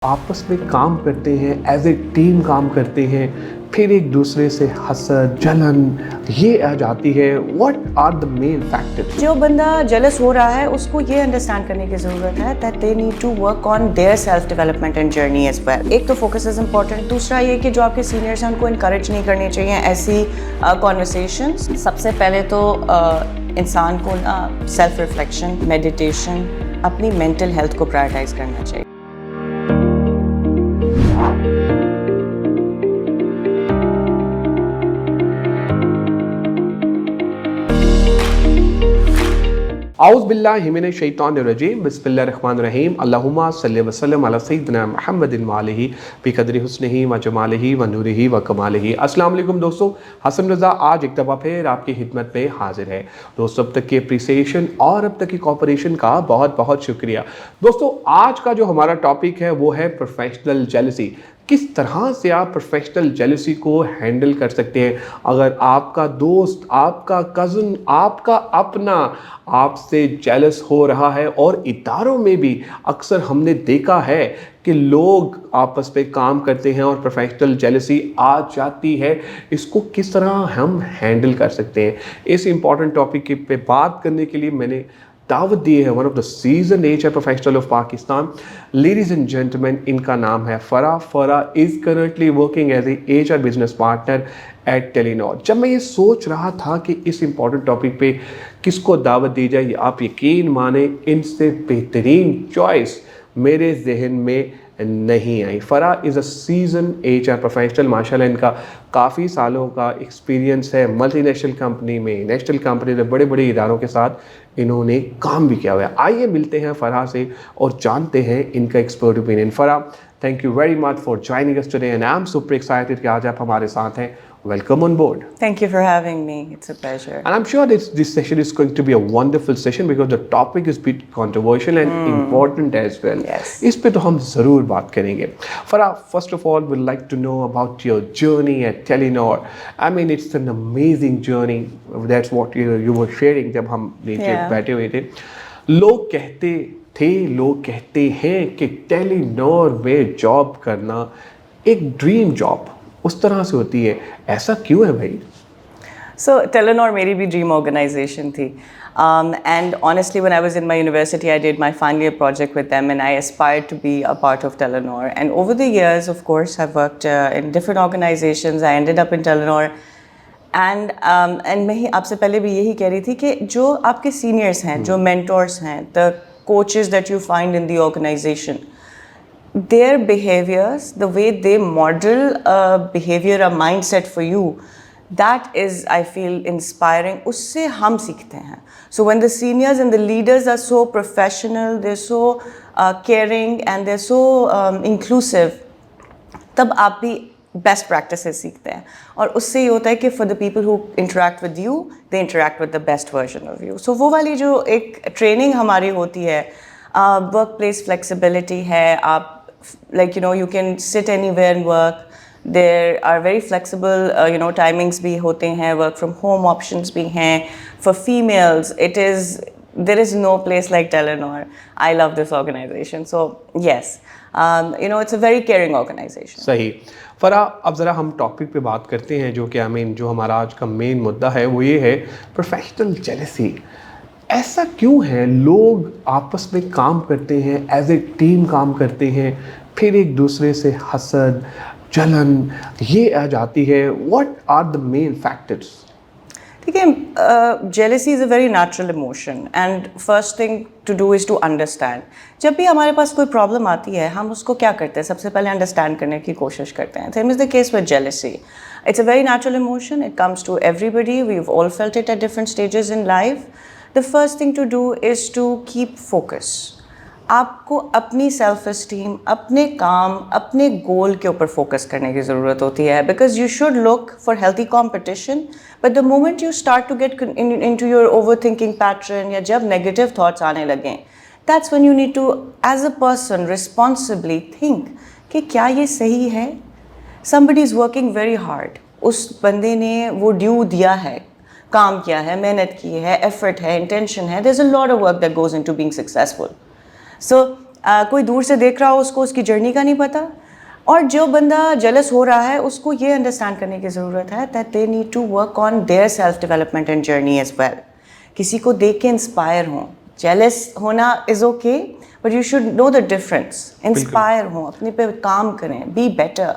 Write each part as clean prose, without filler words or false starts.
आपस में काम करते हैं, एज ए टीम काम करते हैं, फिर एक दूसरे से हसद जलन ये आ जाती है. What are the main factors? जो बंदा जेलस हो रहा है उसको ये अंडरस्टैंड करने की ज़रूरत है that they need to work on their self development and journey as well. एक तो फोकस इज़ इम्पॉर्टेंट, दूसरा ये कि जो आपके सीनियर्स हैं उनको इनकरेज नहीं करनी चाहिए ऐसी कॉन्वर्सेशंस. सबसे पहले तो इंसान को ना सेल्फ रिफ्लेक्शन, मेडिटेशन, अपनी मेंटल हेल्थ को प्रायोरिटाइज करना चाहिए. औज़ बिल्लाहि मिनश शैतानिर रजीम. बिस्मिल्लाहिर रहमानिर रहीम. अल्लाहुम्मा सल्लि व सल्लिम अला सय्यिदिना मुहम्मदिन व आलिहि बिक़द्रि हुस्निही व जमालिही व नूरिही व कमालिही. अस्सलाम वालेकुम दोस्तों, हसन रज़ा आज एक दफ़ा फिर आपकी खिदमत में हाजिर है. दोस्तों अब तक की अप्रिसिएशन और अब तक की कोऑपरेशन का बहुत बहुत शुक्रिया. दोस्तों आज का जो हमारा टॉपिक है वो है प्रोफेशनल जेलसी. किस तरह से आप प्रोफेशनल जेलसी को हैंडल कर सकते हैं. अगर आपका दोस्त, आपका कज़न, आपका अपना आपसे जेलस हो रहा है, और इदारों में भी अक्सर हमने देखा है कि लोग आपस में काम करते हैं और प्रोफेशनल जेलसी आ जाती है, इसको किस तरह हम हैंडल कर सकते हैं. इस इम्पॉर्टेंट टॉपिक पे बात करने के लिए मैंने दावत दी है one of the season HR professional of Pakistan. Ladies and gentleman, इनका नाम है Farah. Farah is currently working as a HR business partner at Telenor. जब मैं ये सोच रहा था कि इस इम्पॉर्टेंट टॉपिक पे किसको दावत दी जाए, आप यकीन माने इनसे बेहतरीन चॉइस मेरे जहन में नहीं आई. Farah is a seasoned HR professional. माशाल्लाह इनका काफ़ी सालों का एक्सपीरियंस है मल्टीनेशनल कंपनी में, नेशनल कंपनी में, बड़े बड़े इदारों के साथ इन्होंने काम भी किया हुआ है. आइए मिलते हैं फ़रा से और जानते हैं इनका expert opinion. फ़रा, thank you very much for joining us today and I am super excited कि आज आप हमारे साथ हैं. Welcome on board. Thank you for having me. It's a pleasure. And I'm sure this session is going to be a wonderful session because the topic is a bit controversial and important as well. Yes. इस पे तो हम ज़रूर बात करेंगे. Farah, first of all, we'd like to know about your journey at Telenor. I mean, it's an amazing journey. That's what you were sharing जब हम नीचे बैठे हुए थे. लोग कहते हैं कि टेलीनॉर में जॉब करना एक ड्रीम जॉब उस तरह से होती है. ऐसा क्यों है भाई? So Telenor मेरी भी ड्रीम ऑर्गेनाइजेशन थी. And honestly, when I was in my university, I did my final year project with them, and I aspired to be a part of Telenor. And over the years, of course, I've worked in different organizations. I ended up in Telenor. And मैं ही आपसे पहले भी यही कह रही थी कि जो आपके सीनियर्स हैं, जो mentors हैं, the coaches that you find in the organization, their behaviors, the way they model a behavior, a mindset for you, that is, I feel, inspiring. उससे हम सीखते हैं. So when the seniors and the leaders are so professional, they're so caring and they're so inclusive, तब आप भी best practices सीखते हैं. और उससे ये होता है कि for the people who interact with you, they interact with the best version of you. So वो वाली जो एक ट्रेनिंग हमारी होती है, वर्क प्लेस फ्लेक्सिबिलिटी है. आप like you can sit anywhere and work. There are very flexible timings भी होते हैं, work from home options भी हैं. For females, there is no place like Telenor. I love this organization. So yes, it's a very caring organization. सही. फ़रा, अब ज़रा हम topic पे बात करते हैं जो कि जो हमारा आज का मेन मुद्दा है वो ये है प्रोफेशनल जेलसी. ऐसा क्यों है? लोग आपस में काम करते हैं, एज ए टीम काम करते हैं, फिर एक दूसरे से हसद जलन ये आ जाती है. What are the main factors? ठीक है, jealousy is a very natural emotion and first thing to do is to understand. जब भी हमारे पास कोई प्रॉब्लम आती है हम उसको क्या करते हैं, सबसे पहले अंडरस्टैंड करने की कोशिश करते हैं. Same is the case with jealousy. It's a very natural emotion. It comes to everybody. We have all felt it at different stages in life. The first thing to do is to keep focus. आपको अपनी self esteem, अपने काम, अपने गोल के ऊपर focus करने की ज़रूरत होती है. Because you should look for healthy competition, but the moment you start to get into your over thinking pattern, या जब नेगेटिव थॉट्स आने लगें, that's when you need to as a person responsibly think कि क्या ये सही है. Somebody is working very hard. उस बंदे ने वो ड्यू दिया है, काम किया है, मेहनत की है, एफर्ट है, इंटेंशन है. There is a lot of work that goes into being successful. So कोई दूर से देख रहा हो उसको उसकी जर्नी का नहीं पता, और जो बंदा जेलस हो रहा है उसको ये अंडरस्टैंड करने की ज़रूरत है that they need to work on their self development and journey as well. किसी को देख के इंस्पायर हों. जेलस होना is okay, but you should know the difference. Inspire हों, अपने पे काम करें, बी बेटर.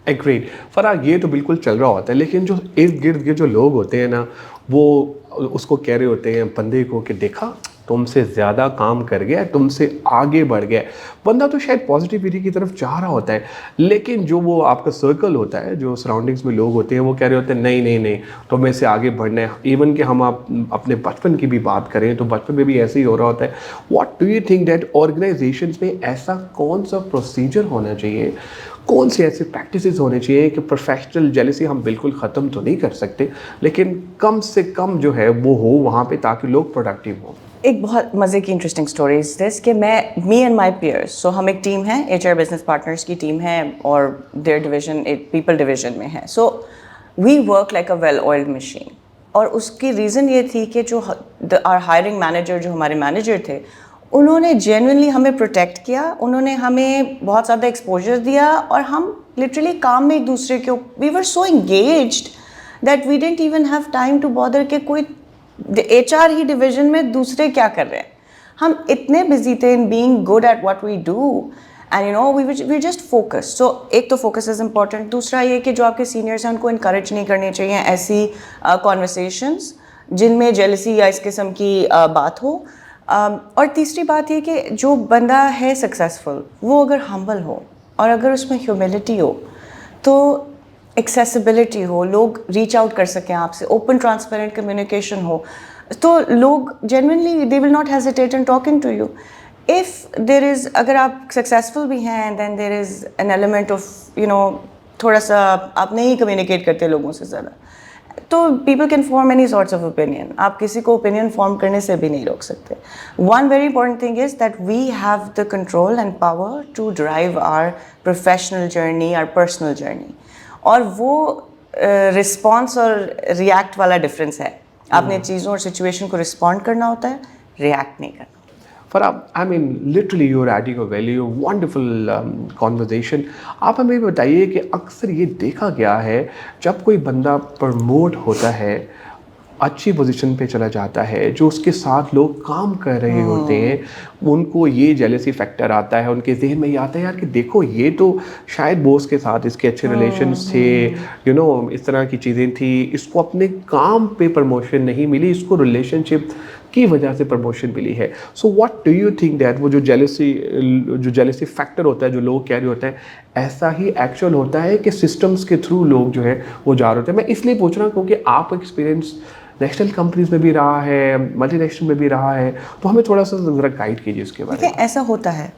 एग्रीड. फराह, ये तो बिल्कुल चल रहा होता है, लेकिन जो इर्द गिर्द के जो लोग होते हैं ना, वो उसको कह रहे होते हैं बंदे को कि देखा तुमसे ज़्यादा काम कर गया, तुमसे आगे बढ़ गया. बंदा तो शायद पॉजिटिविटी की तरफ जा रहा होता है, लेकिन जो वो आपका सर्कल होता है, जो सराउंडिंग्स में लोग होते हैं, वो कह रहे होते हैं नहीं नहीं नहीं, तुम्हें से आगे बढ़ना है. इवन कि हम आप अपने बचपन की भी बात करें तो बचपन में भी ऐसे ही हो रहा होता है. What do you think that organisations में ऐसा कौन सा प्रोसीजर होना चाहिए, कौन से ऐसे प्रैक्टिसेस होने चाहिए कि प्रोफेशनल जेलसी हम बिल्कुल ख़त्म तो नहीं कर सकते, लेकिन कम से कम जो है वो हो वहाँ पे, ताकि लोग प्रोडक्टिव हों. एक बहुत मज़े की इंटरेस्टिंग स्टोरी इज़ दिस कि मी एंड माई पीयर्स, सो हम एक टीम है, HR बिजनेस पार्टनर्स की टीम है, और देयर डिवीजन एक पीपल डिवीजन में है. So we work like a well oiled machine. और उसकी रीज़न ये थी कि जो आर हायरिंग मैनेजर, जो हमारे मैनेजर थे, उन्होंने जेन्युइनली हमें प्रोटेक्ट किया. उन्होंने हमें बहुत ज़्यादा एक्सपोजर दिया, और हम लिटरली काम में एक दूसरे के we were so engaged that we didn't even have time to bother के कोई HR ही डिवीजन में दूसरे क्या कर रहे हैं. हम इतने बिजी थे in being good at what we do, and you know we just focus. So एक तो फोकस इज़ इम्पॉर्टेंट. दूसरा ये कि जो आपके सीनियर्स हैं उनको इनकरेज नहीं करनी चाहिए ऐसी कॉन्वर्सेशंस जिनमें जेलसी या इस किस्म की बात हो. और तीसरी बात ये कि जो बंदा है सक्सेसफुल, वो अगर हम्बल हो और अगर उसमें ह्यूमिलिटी हो, तो एक्सेसिबिलिटी हो, लोग रीच आउट कर सकें आपसे, ओपन ट्रांसपेरेंट कम्युनिकेशन हो, तो लोग genuinely they will not hesitate in talking to you. If there is, अगर आप सक्सेसफुल भी हैं and then there is an element of you know थोड़ा सा आप नहीं कम्युनिकेट करते लोगों से ज़्यादा, तो people can form any sorts of opinion. आप किसी को ओपिनियन फॉर्म करने से भी नहीं रोक सकते. One very important thing is that we have the control and power to drive our professional journey, our personal journey. और वो रिस्पॉन्स और रिएक्ट वाला डिफरेंस है. आपने चीज़ों और सिचुएशन को रिस्पॉन्ड करना होता है, रिएक्ट नहीं करना. Farah, I mean literally you are adding a value, wonderful conversation. आप हमें बताइए कि अक्सर ये देखा गया है जब कोई बंदा प्रमोट होता है, अच्छी पोजीशन पे चला जाता है, जो उसके साथ लोग काम कर रहे होते हैं, उनको ये जेलसी फैक्टर आता है, उनके जहन में ये आता है यार कि देखो ये तो शायद बॉस के साथ इसके अच्छे रिलेशंस थे, यू नो इस तरह की चीज़ें थी, इसको अपने काम पे प्रमोशन नहीं मिली, इसको रिलेशनशिप की वजह से प्रमोशन मिली है. सो what do you think that वो जो जेलसी फैक्टर होता है, जो लोग कह रहे होते हैं, ऐसा ही एक्चुअल होता है कि सिस्टम्स के थ्रू लोग जो है वो जा रहे होते हैं? मैं इसलिए पूछ रहा हूँ क्योंकि आप एक्सपीरियंस नेशनल कंपनीज में भी रहा है, मल्टी नेशनल में भी रहा है, तो हमें थोड़ा सा ज़रा गाइड कीजिए इसके बारे में. ऐसा होता है.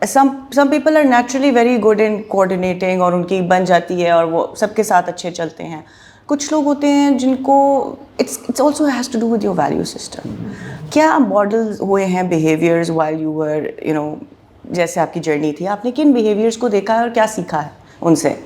some people are naturally very good in coordinating, और उनकी बन जाती है और वो सबके साथ अच्छे चलते हैं. कुछ लोग होते हैं जिनको it's also has to do with your value system. क्या मॉडल्स हुए हैं behaviours while you were you know जैसे आपकी जर्नी थी, आपने किन बिहेवियर्स को देखा है और क्या सीखा है उनसे.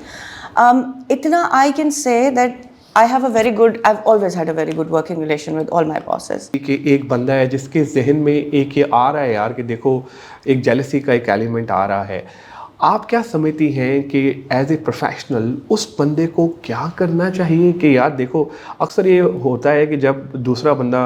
इतना I can say that I've always had a very good working relation with all my bosses. कि एक बंदा है जिसके जहन में एक ये आ रहा है यार कि देखो एक जेलसी का एक एलिमेंट आ रहा है, आप क्या समझती हैं कि एज ए प्रोफेशनल उस बंदे को क्या करना चाहिए? कि यार देखो अक्सर ये होता है कि जब दूसरा बंदा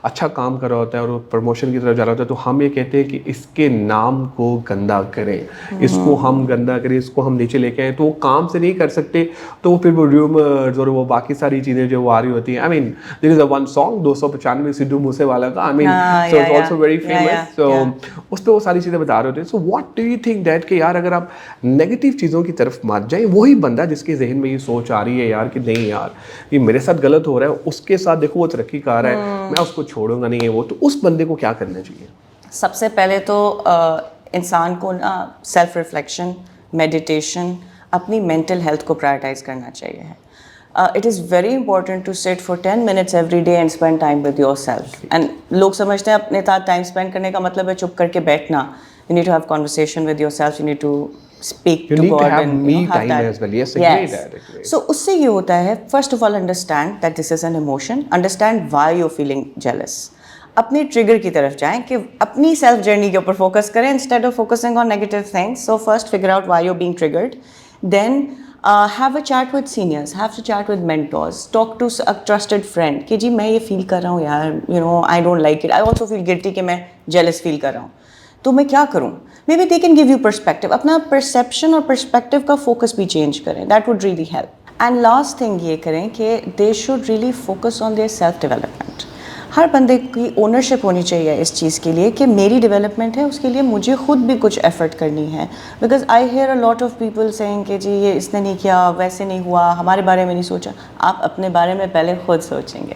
अच्छा काम कर रहा होता है और वो प्रमोशन की तरफ जा रहा होता है, तो हम ये कहते हैं कि इसके नाम को गंदा करें, इसको हम गंदा करें, इसको हम नीचे लेके आए, तो वो काम से नहीं कर सकते, तो फिर वो र्यूमर्स और वो बाकी सारी चीज़ें जो वो आ रही होती हैं. I mean there is a one song 295 Sidhu Moosewala का, I mean so it's also very famous, so उस पे वो सारी चीज़ें बता रहे होते हैं. So what do you think that कि यार अगर नेगेटिव चीज़ों की तरफ मत जाए, वही बंदा जिसके जहन में ये सोच आ रही है यार कि नहीं यार ये मेरे साथ गलत हो रहा है, उसके साथ देखो वो तरक्की कर रहा है, मैं उसको छोड़ूंगा नहीं है वो, तो उस बंदे को क्या करना चाहिए? सबसे पहले तो इंसान को ना सेल्फ रिफ्लेक्शन, मेडिटेशन, अपनी मेंटल हेल्थ को प्रायोरिटाइज करना चाहिए. It is very important to sit for 10 minutes every day and spend time with yourself. And लोग समझते हैं अपने साथ टाइम स्पेंड करने का मतलब है चुप करके बैठना. You need to have conversation with yourself. You need to speak to God. You need to have and me have time that. as well. Yes, agree that. So उससे ये होता है, first of all understand that this is an emotion. Understand why you're feeling jealous. اپنے trigger کی طرف جائیں کہ اپنی سیلف جرنی کے اوپر فوکس کریں instead of focusing on negative things. So first figure out why you being triggered, then have a chat with seniors, have a chat with mentors, talk to a trusted friend کہ جی میں یہ فیل کر رہا ہوں یار, I don't like it, I also feel guilty کہ میں jealous فیل کر رہا ہوں, تو میں کیا کروں. Maybe they can give you perspective, اپنا perception اور perspective کا focus بھی change کریں, that would really help. And last thing یہ کریں کہ they should really focus on their self development. ہر بندے کی اونرشپ ہونی چاہیے اس چیز کے لیے کہ میری ڈیولپمنٹ ہے, اس کے لیے مجھے خود بھی کچھ ایفرٹ کرنی ہے. Because I hear a lot of people saying کہ جی یہ اس نے نہیں کیا, ویسے نہیں ہوا, ہمارے بارے میں نہیں سوچا. آپ اپنے بارے میں پہلے خود سوچیں گے.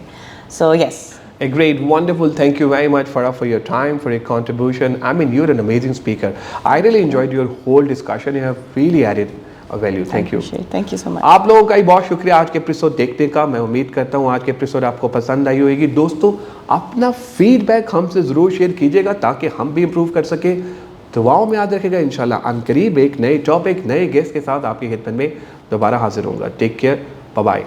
سو یس. Great, wonderful. Thank you very much, Farah, for your time, for your contribution. I mean, you're an amazing speaker. I really enjoyed your whole discussion. You have really added a value. Thank you. Thank you so much. آپ لوگوں کا ہی بہت شکریہ آج کے episode دیکھنے کا. میں امید کرتا ہوں آج کے ایپیسوڈ آپ کو پسند آئی ہوئے گی. دوستوں, اپنا فیڈ بیک ہم سے ضرور شیئر کیجیے گا تاکہ ہم بھی امپروو کر سکیں. دعاؤں میں یاد رکھے گا. انشاءاللہ ان قریب ایک نئے ٹاپک, نئے گیسٹ کے ساتھ آپ کی خدمت میں دوبارہ حاضر ہوں گا. Take care, bye bye.